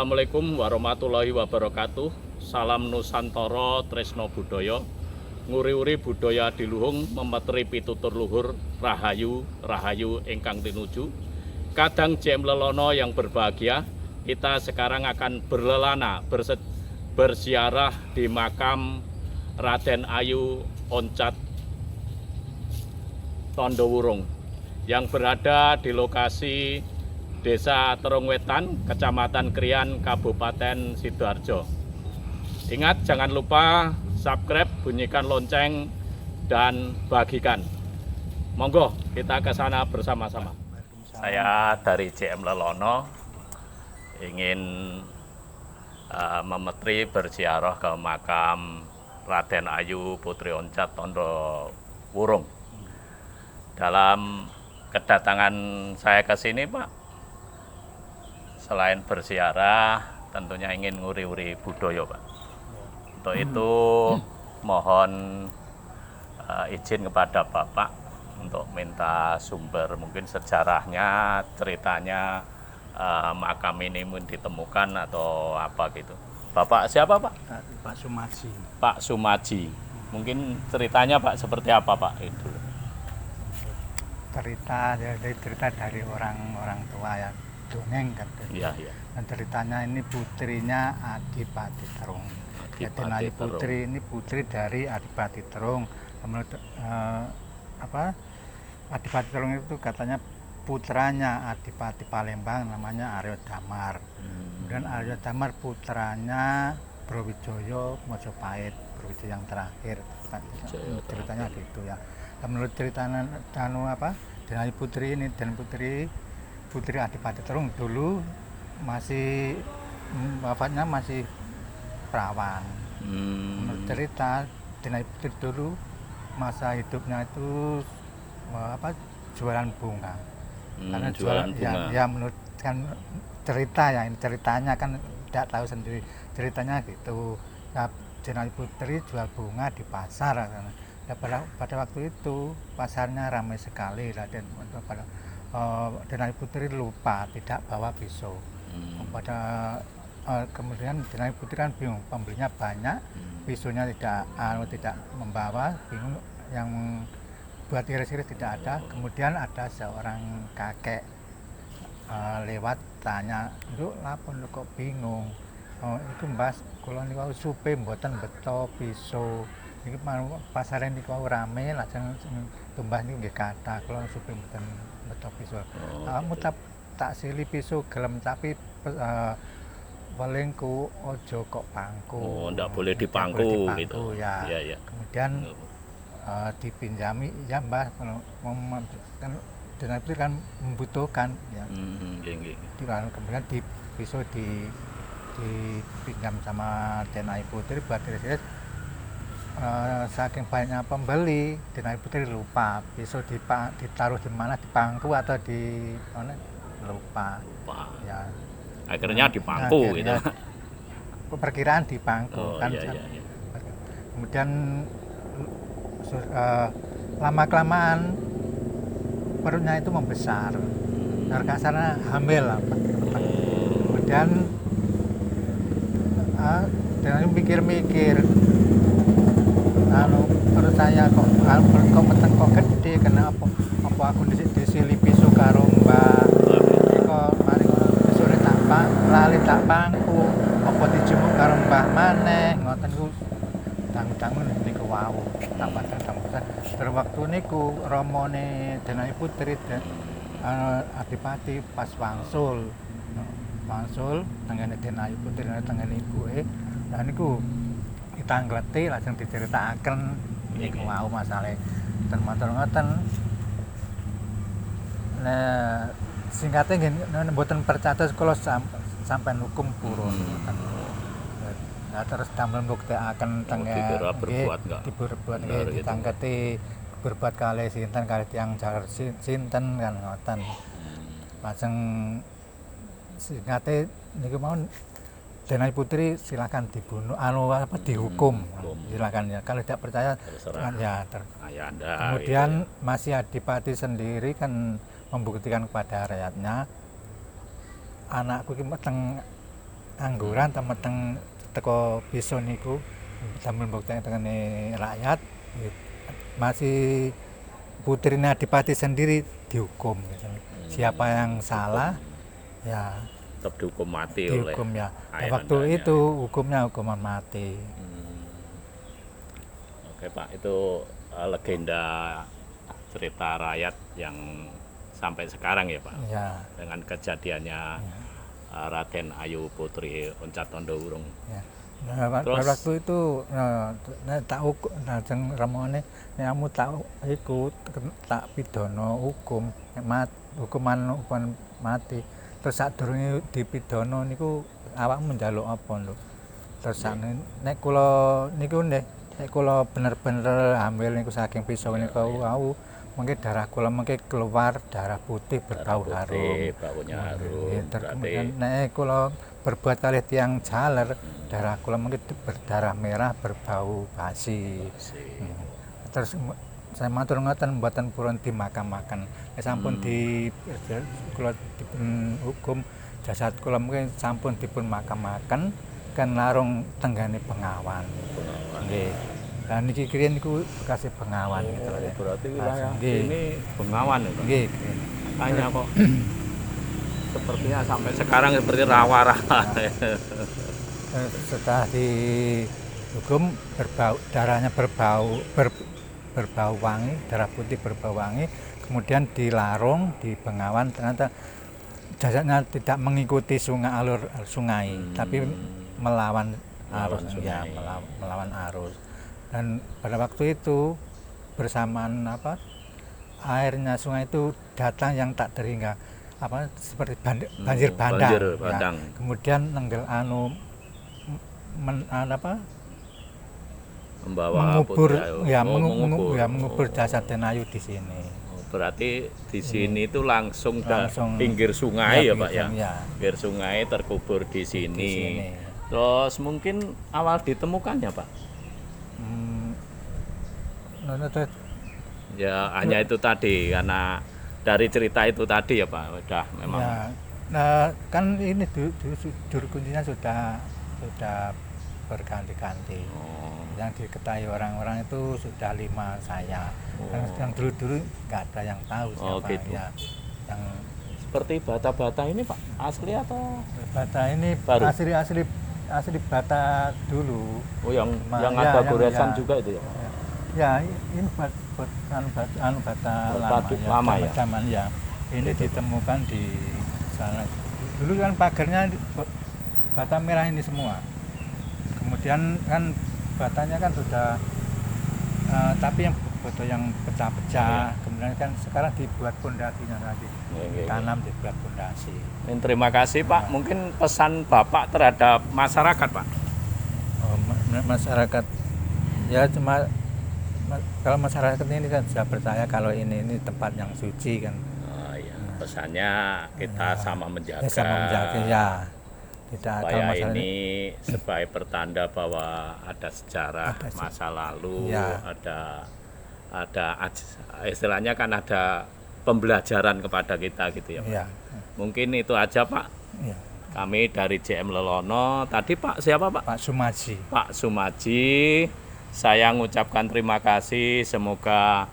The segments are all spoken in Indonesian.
Assalamualaikum warahmatullahi wabarakatuh. Salam Nusantara Tresno Budaya. Nguri-uri budaya diluhung memetri pitutur luhur rahayu rahayu ingkang tinuju. Kadang JM Lelono yang berbahagia, kita sekarang akan berlelana berziarah di makam Raden Ayu Oncat Tondowurung yang berada di lokasi Desa Terong Wetan, Kecamatan Krian, Kabupaten Sidoarjo. Ingat, jangan lupa subscribe, bunyikan lonceng, dan bagikan. Monggo, kita ke sana bersama-sama. Saya dari JM Lelono ingin memetri berziarah ke makam Raden Ayu Putri Oncat Tondowurung. Dalam kedatangan saya ke sini, Pak, selain berziarah, tentunya ingin nguri-uri budaya, Pak. Untuk itu mohon izin kepada Bapak untuk minta sumber, mungkin sejarahnya, ceritanya makam ini mungkin ditemukan atau apa gitu. Bapak siapa, Pak? Pak Sumaji. Pak Sumaji. Mungkin ceritanya, Pak, seperti apa, Pak? Itu cerita dari orang tua ya, dongeng kan. Iya, iya. Dan ceritanya ini putrinya Adipati Terung. Raden Ayu Putri ini putri dari Adipati Terung. Menurut Adipati Terung itu katanya putranya Adipati Palembang namanya Aryo Damar. Kemudian Aryo Damar putranya Brawijaya Mojopahit, Brawijaya yang terakhir. Ceritanya gitu ya. Dan menurut ceritanya Raden Ayu Putri ini dan putri Adipati Terung dulu masih wafatnya masih perawan. Menurut cerita Raden Ayu Putri dulu masa hidupnya itu jualan bunga. Karena jualan bunga. Ya menurut kan cerita ya, ini ceritanya kan tidak tahu sendiri, ceritanya gitu. Ya, Raden Ayu Putri jual bunga di pasar. Ya, pada waktu itu pasarnya ramai sekali. Raden Ayu Putri lupa tidak bawa pisau. Kemudian Raden Ayu Putri kan bingung, pembelinya banyak, pisaunya tidak membawa, bingung, yang buat iris-iris tidak ada. Kemudian ada seorang kakek lewat tanya, "Nduk, lapun kok bingung?" Itu Mbah, kula niku supe mboten beto pisau. Iki pasare niku rame, lajeng tumbas niku nggih kathah, kula supe mboten beto pisau. Kamu tak sili pisau gelem, tapi welingku ojo kok pangku. Oh, enggak boleh dipangku gitu. Ya. Iya, iya. Kemudian dipinjami, ya Mbah, kalau kan Raden Ayu Putri kan membutuhkan ya. Kemudian pisau dipinjam sama Raden Ayu Putri buat iris-iris. Saking banyak pembeli, Raden Ayu Putri lupa pisau ditaruh di mana, di pangku atau di mana, lupa. Ya. Akhirnya dipangku gitu. Perkiraan di pangku kan. Iya. Kemudian lama-kelamaan perutnya itu membesar. Kasarnya hamil lah, Pak. Kemudian dengan mikir-mikir, perut saya kok meteng kok gede, kenapa aku disili pisau karo Mbak. Kok mari sore lali tak pangku, apa dijemuk karo Mbah maneh, ngoten niku dangu-dangu niku wau. Terus waktu niku ramane Raden Ayu Putri Adipati pas wangsul tenggene Raden Ayu Putri tenggene ibuke. Lah niku ditanggleti lajeng diceritakaken niku wau masalahe ten-ten ngoten. Nah, singkatnya nggih mboten percados kula sampean hukum purun. Nah, terus damel mbuktekaken tengene berbuat nggih ditangketi berbuat kalih sinten kalih tiyang jaler sinten kan ngoten. Lajeng singkate niku mau Raden Ayu Putri silakan dibunuh, dihukum. Silakan ya. Kalau tidak percaya ya kemudian masih Adipati sendiri kan membuktikan kepada rakyatnya, anakku iki meteng angguran temeteng teko bisa niku damel mbokten tengene rakyat masih putrine Adipati sendiri dihukum gitu. Siapa yang salah ya tetap dihukum mati oleh dihukum ya. Dan waktu ayahandanya. itu hukumnya hukuman mati. Oke Pak, itu legenda cerita rakyat yang sampai sekarang ya Pak, Ya. dengan kejadiannya Raden Ayu Putri Oncat Tondowurung. Ya. Nah, Terus- waktu itu tak ukur, jeng remone kamu tak ikut tak pidono hukum hukuman mati. Terus sadurunge dipidono niku awakmu njaluk apa lho? Terus nek kula niku nek kula bener-bener hamil niku saking pisau niku wau mungkin darah kula mungkin keluar darah putih berbau harum. Baunya harum. Kemudian Berarti nek kula berbuat kalih tiang jaler, darah kula mungkin berdarah merah berbau basi. Terus saya matur ngoten mboten purun dimakamaken. Sampun di kula dipun hukum jasad kula mungkin sampun dipun makamaken kan larung tenggane Bengawan. Nggih. Lah niki kiriyen niku bekasih Bengawan gitu ya. berarti wilayah Nggih. ini Bengawan ya Pak. Nggih. Tanya kok sepertinya sampai sekarang seperti rawa-rawa. Setelah dihukum darahnya berbau wangi, darah putih berbau wangi, kemudian dilarung di Bengawan, ternyata jasadnya tidak mengikuti alur sungai, tapi melawan arus, ya, sungai. melawan arus. Dan pada waktu itu bersamaan airnya sungai itu datang yang tak terhingga seperti banjir bandang. Banjir bandang. Ya. Kemudian nenggel Membawa mengubur Putri Ayu. ya, mengubur. mengubur jasad Den Ayu di sini. Berarti di sini itu langsung, Langsung pinggir sungai ya, Pak ya. ya. Pinggir sungai terkubur di sini. Di sini. Terus mungkin awal ditemukannya Pak. Ya hanya itu tadi karena dari cerita itu tadi ya Pak, udah memang. Ya, nah, kan ini juru kuncinya sudah berganti-ganti. Yang diketahui orang-orang itu sudah 5 saya. Yang dulu-dulu nggak ada yang tahu siapa Gitu. ya. Yang Seperti bata-bata ini Pak, asli atau? bata ini Baru? asli bata dulu. Oh yang Ya, ada yang- goresan ya. juga itu ya? Ya, ini bata Lama ya? Zaman ya. Ini ditemukan di sana. Dulu kan pagarnya bata merah ini semua. Kemudian kan batanya kan sudah tapi yang betul yang pecah-pecah. Kemudian kan sekarang dibuat pondasinya tadi. Tanam dibuat pondasi. Terima kasih Pak. Mungkin pesan Bapak terhadap masyarakat Pak. Oh, masyarakat ya cuma kalau masyarakat ini kan sudah percaya kalau ini tempat yang suci kan. Oh, iya. Pesannya kita sama menjaga. Ya, sama menjaga ya. Tidak Supaya kalau masalah ini sebagai pertanda bahwa ada sejarah masa lalu, Ya. ada istilahnya kan ada pembelajaran kepada kita gitu ya Pak. ya. Mungkin itu aja Pak. Ya. Kami dari JM Lelono. Tadi Pak siapa Pak? Pak Sumaji. Pak Sumaji. Saya mengucapkan terima kasih. Semoga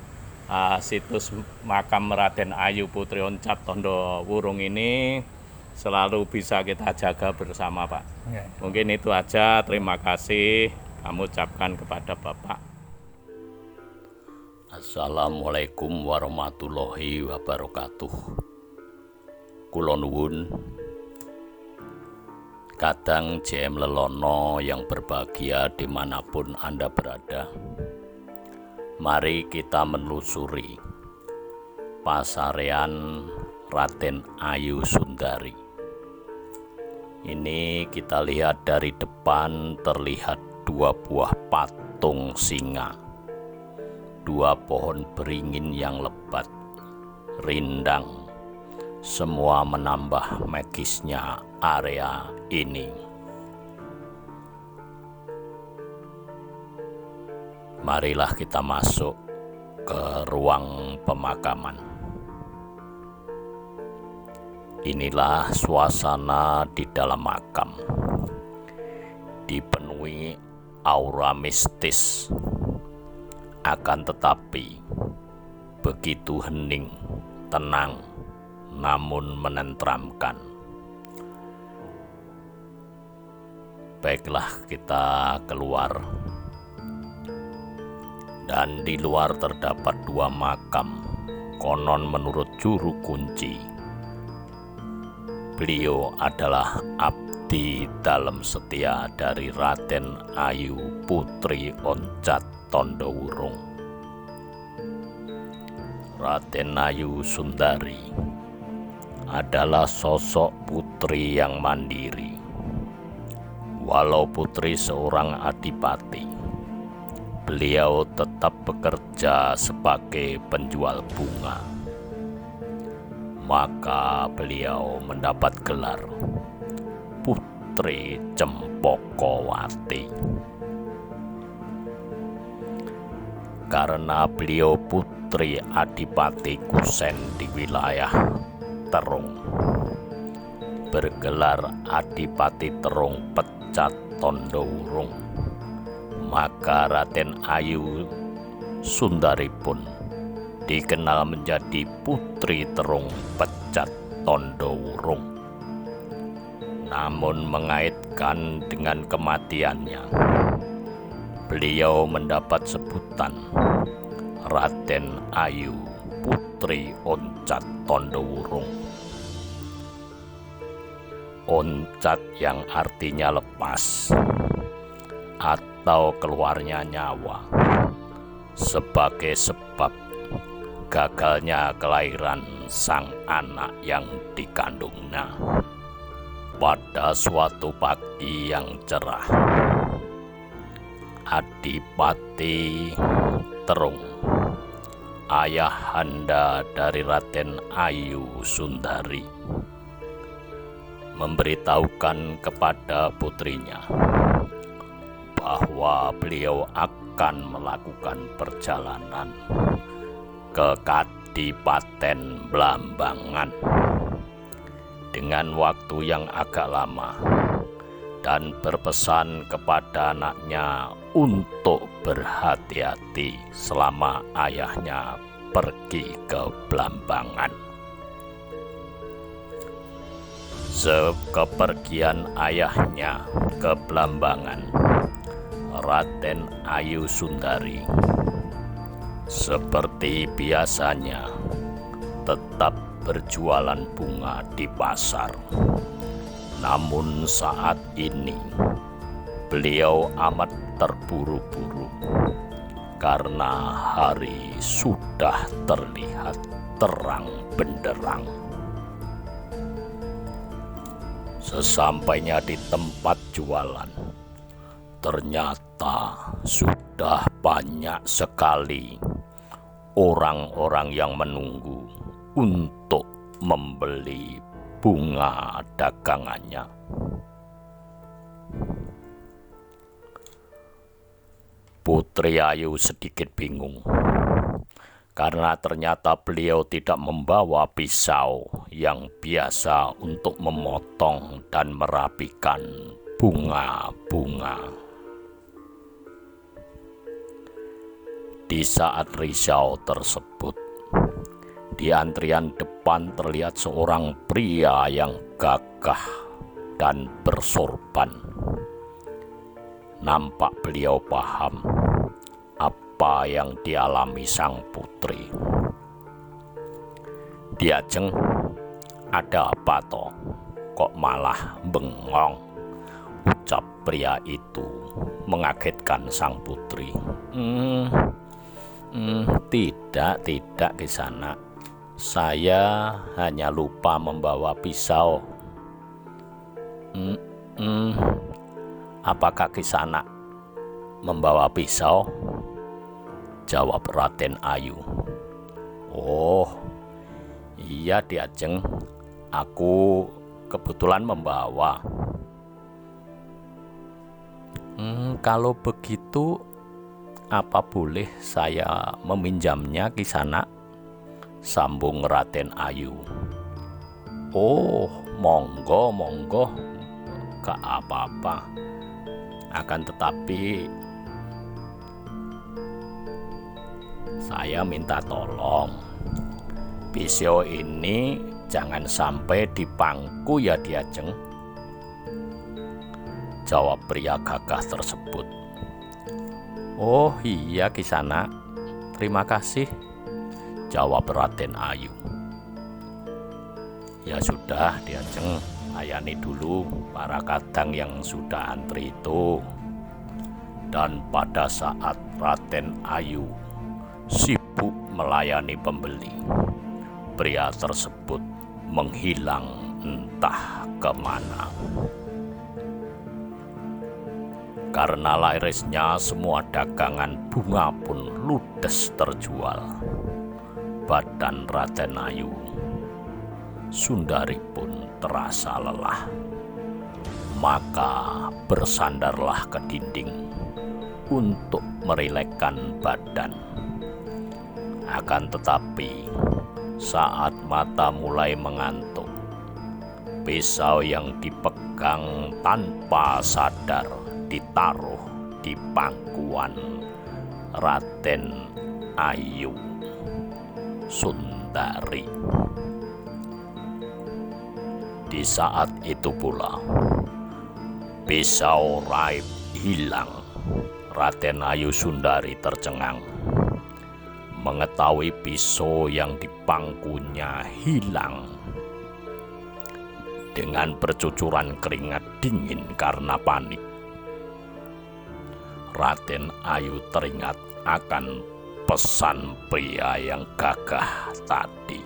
situs makam Raden Ayu Putri Oncat Tondowurung ini selalu bisa kita jaga bersama Pak. Ya. Mungkin itu aja. Terima kasih kami ucapkan kepada Bapak. Assalamualaikum warahmatullahi wabarakatuh. Kula nuwun kadang JM Lelono yang berbahagia dimanapun Anda berada. Mari kita menelusuri pasarean Raden Ayu Sundari. Ini kita lihat dari depan terlihat 2 buah patung singa, 2 pohon beringin yang lebat, rindang, semua menambah magisnya area ini. Marilah kita masuk ke ruang pemakaman. Inilah suasana di dalam makam. dipenuhi aura mistis. Akan tetapi begitu hening, tenang, namun menenteramkan. Baiklah, kita keluar. Dan di luar terdapat 2 makam. Konon menurut juru kunci, beliau adalah abdi dalam setia dari Raden Ayu Putri Oncat Tondowurung. Raden Ayu Sundari adalah sosok putri yang mandiri. Walau putri seorang adipati, beliau tetap bekerja sebagai penjual bunga. Maka beliau mendapat gelar Putri Cempokowati. Karena beliau putri Adipati Kusen di wilayah Terung, bergelar Adipati Terung Pecat Tondowurung, maka Raden Ayu Sundari pun dikenal menjadi Putri Terung Pecat Tondowurung. Namun mengaitkan dengan kematiannya, beliau mendapat sebutan Raden Ayu Putri Oncat Tondowurung. Oncat yang artinya lepas atau keluarnya nyawa, sebagai sebab gagalnya kelahiran sang anak yang dikandungnya. Pada suatu pagi yang cerah, Adipati Terung, ayahanda dari Raden Ayu Sundari, memberitahukan kepada putrinya bahwa beliau akan melakukan perjalanan ke Kadipaten Blambangan dengan waktu yang agak lama, dan berpesan kepada anaknya untuk berhati-hati selama ayahnya pergi ke Blambangan. Sekepergian ayahnya ke Blambangan, Raden Ayu Sundari seperti biasanya tetap berjualan bunga di pasar. Namun saat ini beliau amat terburu-buru karena hari sudah terlihat terang benderang. Sesampainya di tempat jualan, ternyata sudah banyak sekali orang-orang yang menunggu untuk membeli bunga dagangannya. Putri Ayu sedikit bingung karena ternyata beliau tidak membawa pisau yang biasa untuk memotong dan merapikan bunga-bunga. Di saat risau tersebut, di antrian depan terlihat seorang pria yang gagah dan bersorban. Nampak beliau paham apa yang dialami sang putri. "Diajeng, ada apa toh? Kok malah bengong?" ucap pria itu mengagetkan sang putri. Tidak Kisanak. Saya hanya lupa membawa pisau." "Apakah Kisanak membawa pisau?" jawab Raden Ayu. "Oh, iya Diajeng, aku kebetulan membawa." Kalau begitu, apa boleh saya meminjamnya Kisanak?" sambung Raden Ayu. "Oh, monggo, gak apa-apa. Akan tetapi saya minta tolong, pisau ini jangan sampai dipangku ya Diajeng, jawab pria gagah tersebut. Oh iya Kisana, terima kasih, jawab Raden Ayu. Ya sudah Diajeng, layani dulu para kadang yang sudah antri itu. Dan pada saat Raden Ayu sibuk melayani pembeli, pria tersebut menghilang entah kemana. Karena larisnya semua dagangan bunga pun ludes terjual, badan Raden Ayu Sundari pun terasa lelah. Maka bersandarlah ke dinding untuk merilekkan badan. Akan tetapi saat mata mulai mengantuk, pisau yang dipegang tanpa sadar ditaruh di pangkuan Raden Ayu Sundari. Di saat itu pula pisau raib hilang. Raden Ayu Sundari tercengang mengetahui pisau yang dipangkunya hilang. Dengan bercucuran keringat dingin karena panik, Raden Ayu teringat akan pesan pria yang gagah tadi.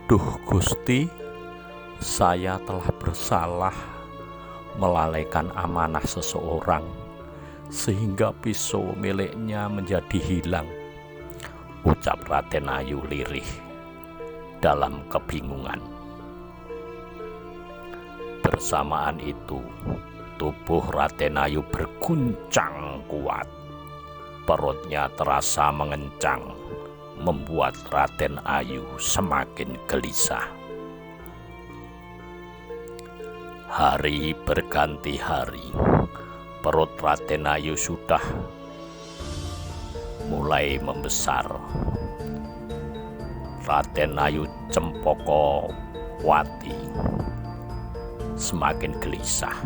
Duh Gusti, saya telah bersalah melalaikan amanah seseorang sehingga pisau miliknya menjadi hilang, ucap Raden Ayu lirih dalam kebingungan. Bersamaan itu tubuh Raden Ayu berguncang kuat. Perutnya terasa mengencang, membuat Raden Ayu semakin gelisah. Hari berganti hari, perut Raden Ayu sudah mulai membesar. Raden Ayu Cempokowati semakin gelisah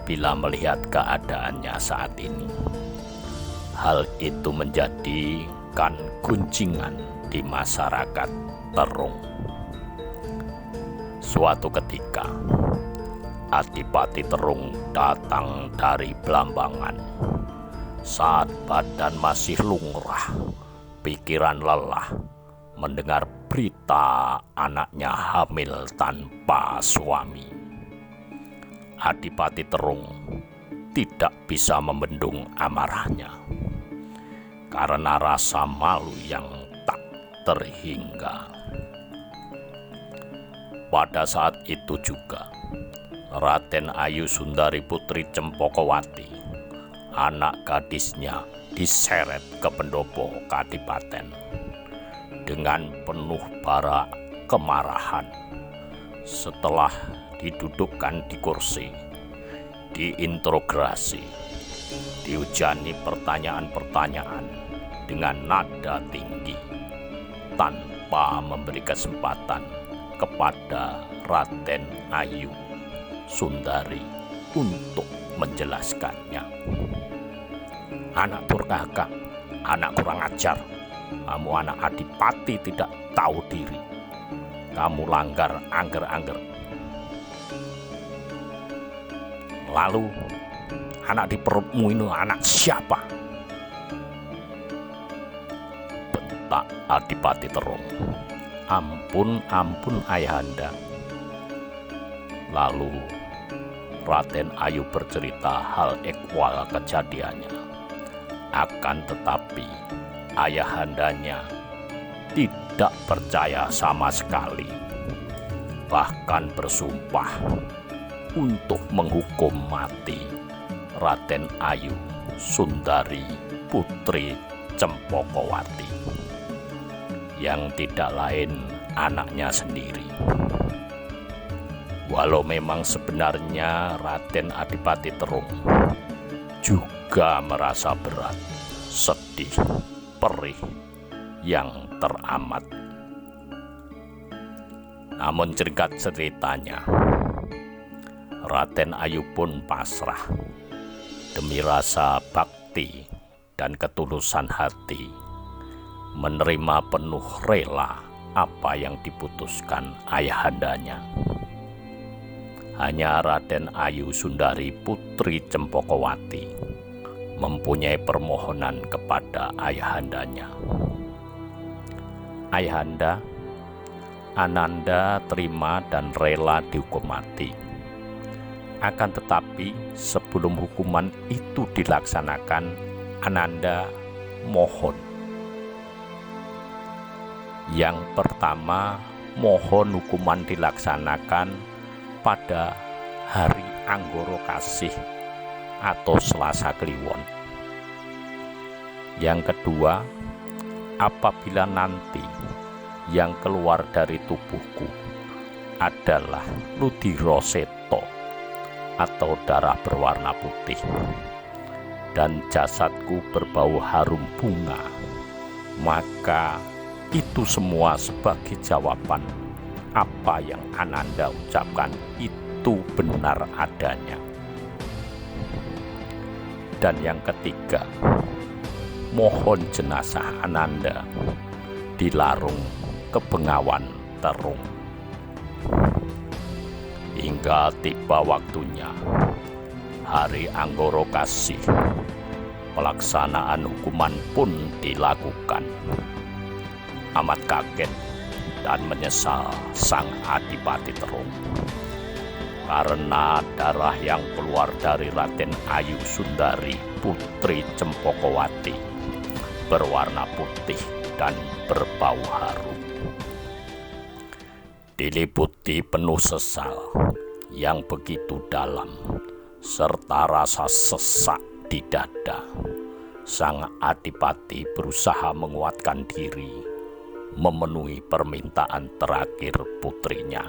bila melihat keadaannya saat ini. Hal itu menjadikan gunjingan di masyarakat Terung. Suatu ketika, Adipati Terung datang dari Blambangan. Saat badan masih lungrah, pikiran lelah, mendengar berita anaknya hamil tanpa suami. Adipati Terung tidak bisa membendung amarahnya karena rasa malu yang tak terhingga. Pada saat itu juga, Raden Ayu Sundari Putri Cempokowati, anak gadisnya, diseret ke pendopo kadipaten. Dengan penuh bara kemarahan, setelah didudukkan di kursi, diinterogasi, dihujani pertanyaan-pertanyaan dengan nada tinggi, tanpa memberi kesempatan kepada Raden Ayu Sundari untuk menjelaskannya. Anak durhaka, anak kurang ajar, kamu anak adipati tidak tahu diri, kamu langgar angger-angger. Lalu anak di perutmu ini anak siapa? Bentak Adipati Terung. Ampun, ampun ayahanda. Lalu Raden Ayu bercerita hal ehwal kejadiannya. Akan tetapi ayahandanya tidak percaya sama sekali, bahkan bersumpah untuk menghukum mati Raden Ayu Sundari Putri Cempokowati, yang tidak lain anaknya sendiri. Walau memang sebenarnya Raden Adipati Terung juga merasa berat, sedih, perih yang teramat. Namun ceritanya, Raden Ayu pun pasrah demi rasa bakti dan ketulusan hati, menerima penuh rela apa yang diputuskan ayahandanya. Hanya Raden Ayu Sundari Putri Cempokowati mempunyai permohonan kepada ayahandanya. Ayahanda, Ananda terima dan rela dihukum mati. Akan tetapi sebelum hukuman itu dilaksanakan, Ananda mohon. Yang pertama, mohon hukuman dilaksanakan pada hari Anggoro Kasih atau Selasa Kliwon. Yang kedua, apabila nanti yang keluar dari tubuhku adalah ludiro seto atau darah berwarna putih, dan jasadku berbau harum bunga, maka itu semua sebagai jawaban apa yang Ananda ucapkan itu benar adanya. Dan yang ketiga, mohon jenazah Ananda dilarung ke Bengawan Terung. Hingga tiba waktunya hari Anggoro Kasih, pelaksanaan hukuman pun dilakukan. Amat kaget dan menyesal sang Adipati Terung karena darah yang keluar dari Raden Ayu Sundari Putri Cempokowati berwarna putih dan berbau harum. Diliputi penuh sesal yang begitu dalam serta rasa sesak di dada, sang Adipati berusaha menguatkan diri memenuhi permintaan terakhir putrinya.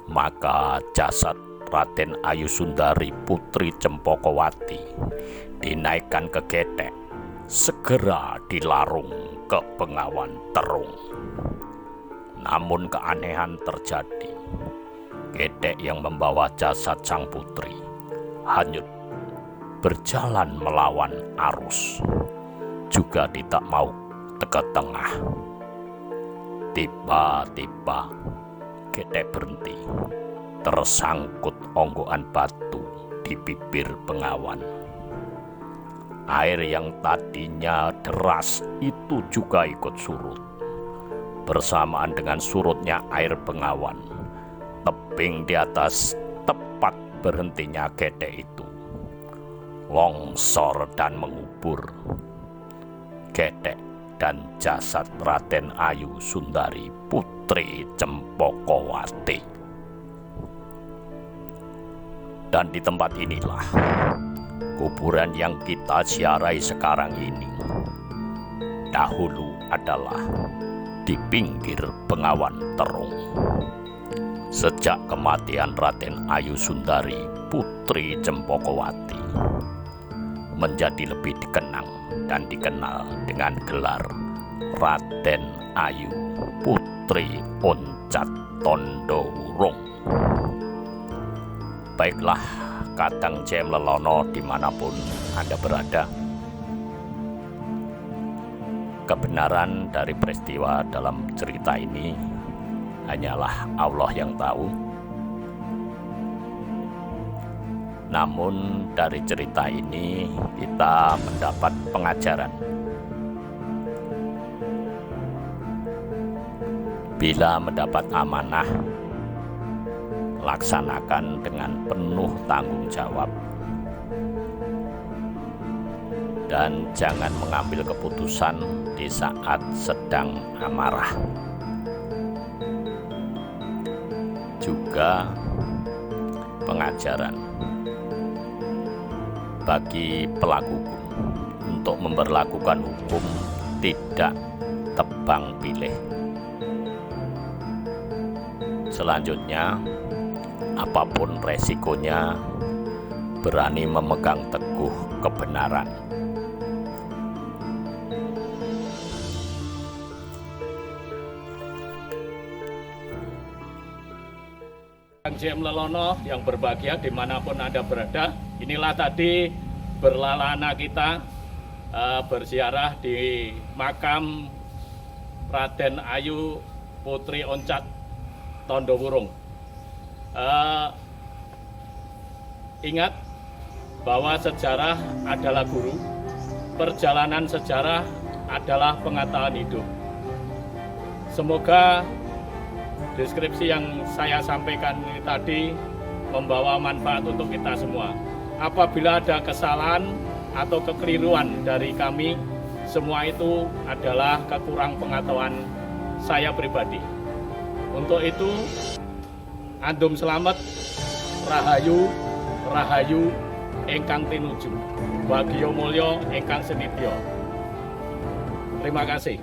Maka jasad Raden Ayu Sundari Putri Cempokowati dinaikkan ke Getek, segera dilarung ke Bengawan Terung. Namun keanehan terjadi. Getek yang membawa jasad sang putri hanyut berjalan melawan arus, juga tidak mau ke tengah. Tiba-tiba Getek berhenti, tersangkut onggokan batu di bibir Bengawan. Air yang tadinya deras itu juga ikut surut. Bersamaan dengan surutnya air Bengawan, tebing di atas tepat berhentinya Getek itu longsor dan mengubur. Getek dan jasad Raden Ayu Sundari Putri Cempokowati. Dan di tempat inilah kuburan yang kita ziarahi sekarang ini dahulu adalah di pinggir Bengawan Terung. Sejak kematian Raden Ayu Sundari Putri Cempokowati menjadi lebih dikenang dan dikenal dengan gelar Raden Ayu Putri Oncat Tondo Wurung. Baiklah, Kadang Cem Lelono dimanapun Anda berada, kebenaran dari peristiwa dalam cerita ini hanyalah Allah yang tahu. Namun dari cerita ini kita mendapat pengajaran. Bila mendapat amanah, laksanakan dengan penuh tanggung jawab. Dan jangan mengambil keputusan di saat sedang amarah. Juga pengajaran bagi pelaku hukum untuk memberlakukan hukum tidak tebang pilih. Selanjutnya, apapun resikonya, berani memegang teguh kebenaran. Kang JM Lelono yang berbahagia dimanapun Anda berada, inilah tadi berlalana kita berziarah di makam Raden Ayu Putri Oncat Tondowurung. Ingat bahwa sejarah adalah guru, perjalanan sejarah adalah pengetahuan hidup. Semoga deskripsi yang saya sampaikan ini tadi membawa manfaat untuk kita semua. Apabila ada kesalahan atau kekeliruan dari kami, semua itu adalah kekurang pengetahuan saya pribadi. Untuk itu, andum selamat, rahayu, rahayu, ingkang tinuju, bagyo mulya ingkang senitya. Terima kasih.